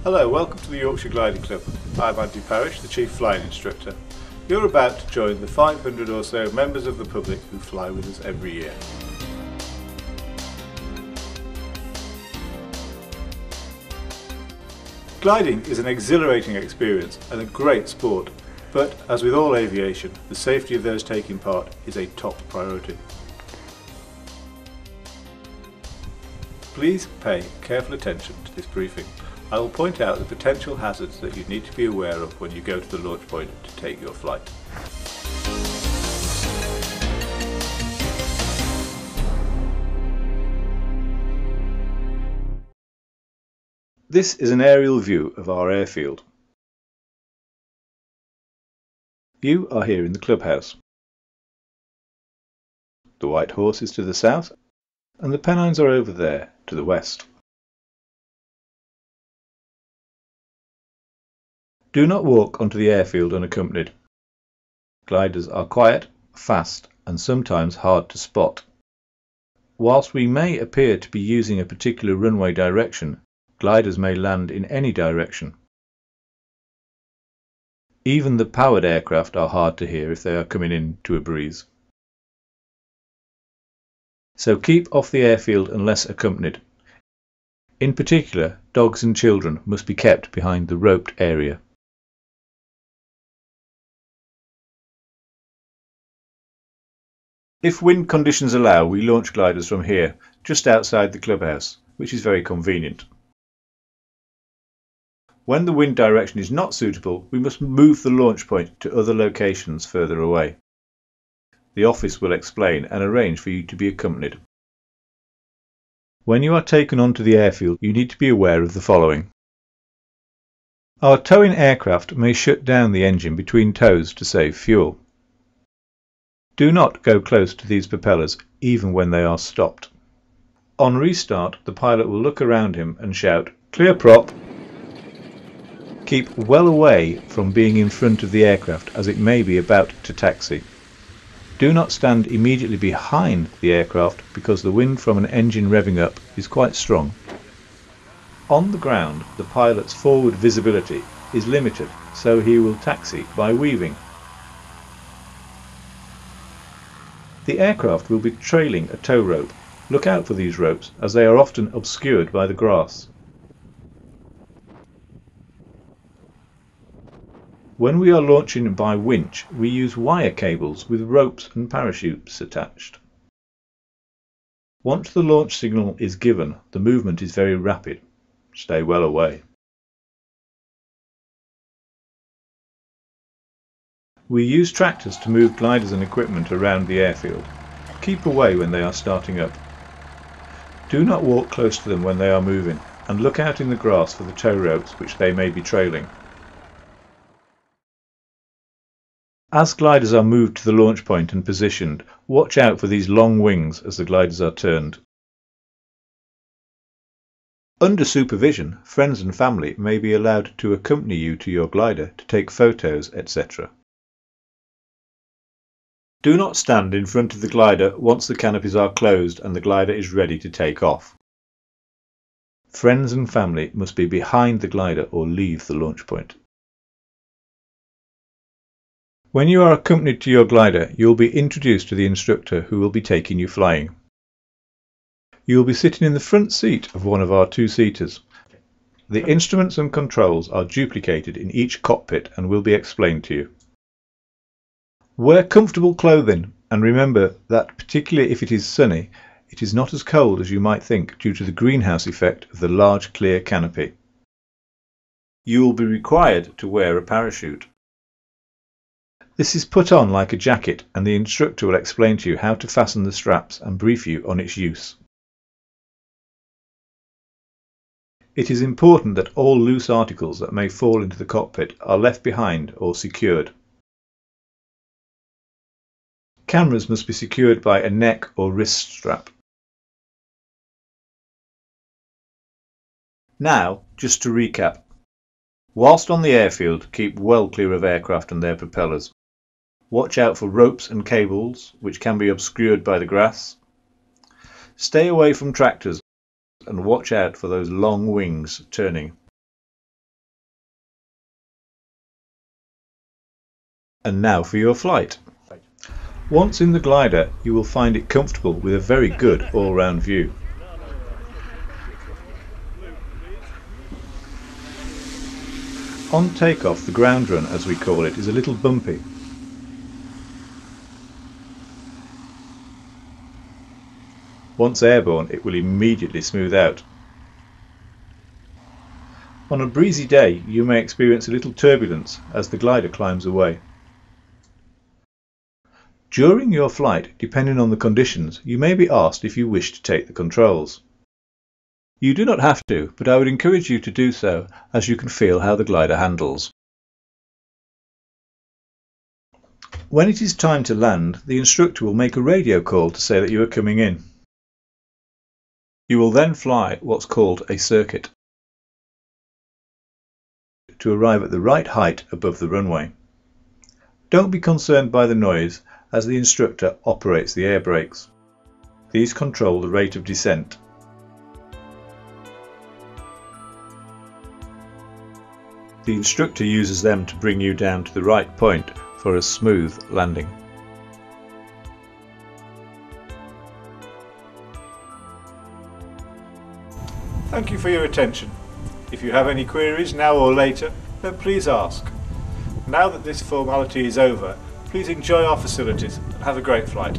Hello, welcome to the Yorkshire Gliding Club. I'm Andy Parish, the Chief Flying Instructor. You're about to join the 500 or so members of the public who fly with us every year. Gliding is an exhilarating experience and a great sport, but as with all aviation, the safety of those taking part is a top priority. Please pay careful attention to this briefing. I will point out the potential hazards that you need to be aware of when you go to the launch point to take your flight. This is an aerial view of our airfield. You are here in the clubhouse. The White Horse is to the south, and the Pennines are over there to the west. Do not walk onto the airfield unaccompanied. Gliders are quiet, fast, and sometimes hard to spot. Whilst we may appear to be using a particular runway direction, gliders may land in any direction. Even the powered aircraft are hard to hear if they are coming into a breeze. So keep off the airfield unless accompanied. In particular, dogs and children must be kept behind the roped area. If wind conditions allow, we launch gliders from here, just outside the clubhouse, which is very convenient. When the wind direction is not suitable, we must move the launch point to other locations further away. The office will explain and arrange for you to be accompanied. When you are taken onto the airfield, you need to be aware of the following. Our towing aircraft may shut down the engine between tows to save fuel. Do not go close to these propellers, even when they are stopped. On restart, the pilot will look around him and shout, "Clear prop." Keep well away from being in front of the aircraft as it may be about to taxi. Do not stand immediately behind the aircraft because the wind from an engine revving up is quite strong. On the ground, the pilot's forward visibility is limited, so he will taxi by weaving. The aircraft will be trailing a tow rope. Look out for these ropes as they are often obscured by the grass. When we are launching by winch, we use wire cables with ropes and parachutes attached. Once the launch signal is given, the movement is very rapid. Stay well away. We use tractors to move gliders and equipment around the airfield. Keep away when they are starting up. Do not walk close to them when they are moving, and look out in the grass for the tow ropes which they may be trailing. As gliders are moved to the launch point and positioned, watch out for these long wings as the gliders are turned. Under supervision, friends and family may be allowed to accompany you to your glider to take photos, etc. Do not stand in front of the glider once the canopies are closed and the glider is ready to take off. Friends and family must be behind the glider or leave the launch point. When you are accompanied to your glider, you will be introduced to the instructor who will be taking you flying. You will be sitting in the front seat of one of our two-seaters. The instruments and controls are duplicated in each cockpit and will be explained to you. Wear comfortable clothing and remember that, particularly if it is sunny, it is not as cold as you might think due to the greenhouse effect of the large clear canopy. You will be required to wear a parachute. This is put on like a jacket and the instructor will explain to you how to fasten the straps and brief you on its use. It is important that all loose articles that may fall into the cockpit are left behind or secured. Cameras must be secured by a neck or wrist strap. Now, just to recap. Whilst on the airfield, keep well clear of aircraft and their propellers. Watch out for ropes and cables, which can be obscured by the grass. Stay away from tractors and watch out for those long wings turning. And now for your flight. Once in the glider, you will find it comfortable with a very good all-round view. On takeoff, the ground run, as we call it, is a little bumpy. Once airborne, it will immediately smooth out. On a breezy day, you may experience a little turbulence as the glider climbs away. During your flight, depending on the conditions, you may be asked if you wish to take the controls. You do not have to, but I would encourage you to do so, as you can feel how the glider handles. When it is time to land, the instructor will make a radio call to say that you are coming in. You will then fly what's called a circuit to arrive at the right height above the runway. Don't be concerned by the noise, as the instructor operates the air brakes. These control the rate of descent. The instructor uses them to bring you down to the right point for a smooth landing. Thank you for your attention. If you have any queries now or later, then please ask. Now that this formality is over, please enjoy our facilities and have a great flight.